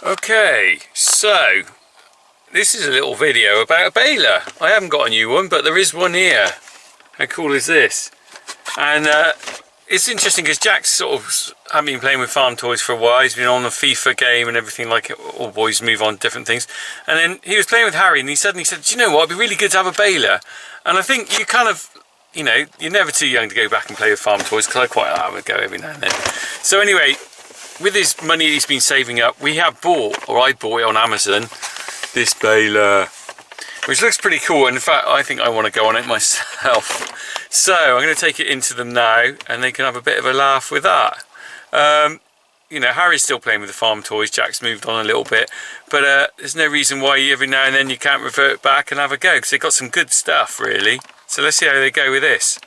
Okay, so this is a little video about a baler. I haven't got a new one, but there is one here. How cool is this? And it's interesting because Jack's sort of hadn't been playing with farm toys for a while. He's been on the FIFA game and everything, like it. All boys move on to different things. And then he was playing with Harry and he suddenly said, do you know what, it'd be really good to have a baler. And I think you kind of, you know, you're never too young to go back and play with farm toys, because I quite like to go every now and then. So anyway, with his money he's been saving up, we have bought, or I bought it on Amazon, this baler, which looks pretty cool. And in fact, I think I want to go on it myself. So I'm going to take it into them now, and they can have a bit of a laugh with that. You know, Harry's still playing with the farm toys. Jack's moved on a little bit, but there's no reason why every now and then you can't revert back and have a go, because they've got some good stuff, really. So let's see how they go with this.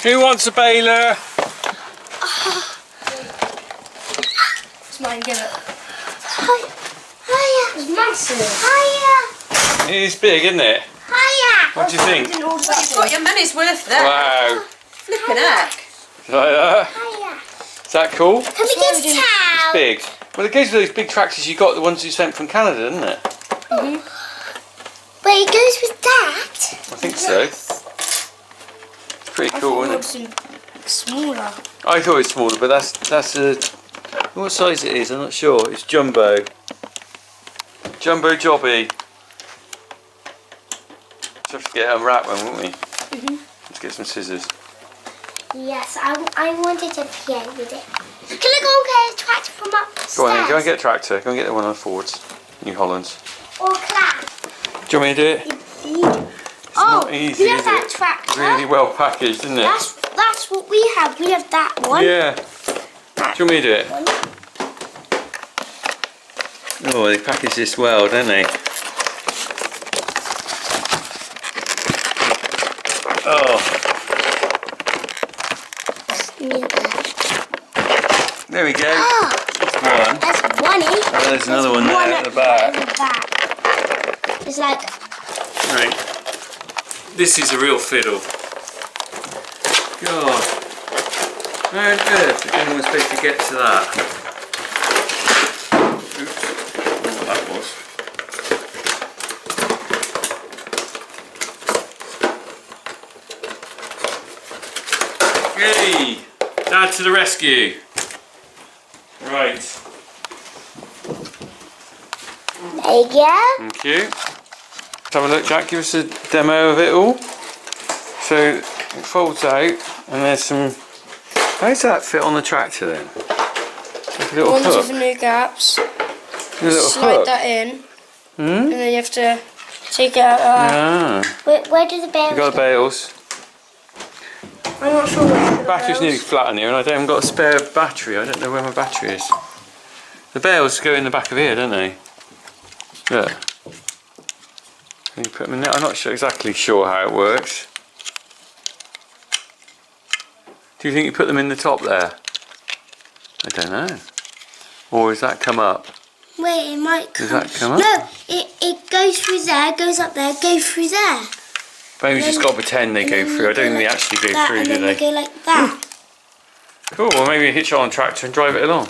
Who wants a baler? It's mine, give it. Hiya. It's massive. Hiya. It is big, isn't it? Hiya. What do you think? You've got your money's worth there. Wow. Flipping heck. Like that? Hiya. Is that cool? Can we get It's towel? big. Well, it goes with those big tractors you got, the ones you sent from Canada, isn't it? But it goes with that. I think so. It's pretty cool, isn't it? Smaller. I thought it's smaller, but that's a... What size it is, I'm not sure. It's jumbo. Jumbo jobby. Just have to get it unwrapped one, won't we? Let's get some scissors. Yes, I wanted to play with it. Can I go and get a tractor from upstairs? Go on then, go and get a tractor. Go and get one of the Fords. New Hollands. Or class. Do you want me to do it? It's not easy, we have is that it? tractor. Really well packaged, isn't it? That's what we have. We have that one. Yeah. Do you want me to do it? Oh, they package this well, don't they? Oh. There we go. Oh, That's one. that's one. Oh, there's another one there at the back. It's like... Right. This is a real fiddle. God. How on earth is anyone supposed to get to that? Oops. I don't know what that was. Hey! Dad to the rescue. Right. There you go. Thank you. Let's have a look, Jack. Give us a demo of it all. So it folds out, and there's some... How does that fit on the tractor then? Like a little Ones hook. with the new gaps. A little Slide hook. that in. And then you have to take it out of that. Ah. Where do the bales You got the bales. I'm not sure where the Battery's nearly flat in here, and I haven't got a spare battery. I don't know where my battery is. The bales go in the back of here, don't they? Look. Can you put them in there? I'm not exactly sure how it works. Do you think you put them in the top there? I don't know. Or does that come up? Wait, it might come. Does that come up? No, it goes through there, goes up there, goes through there. Maybe we just got to pretend they go through. I don't think they actually go through, and do then they? they go like that. Cool, well maybe hitch it on a tractor and drive it along.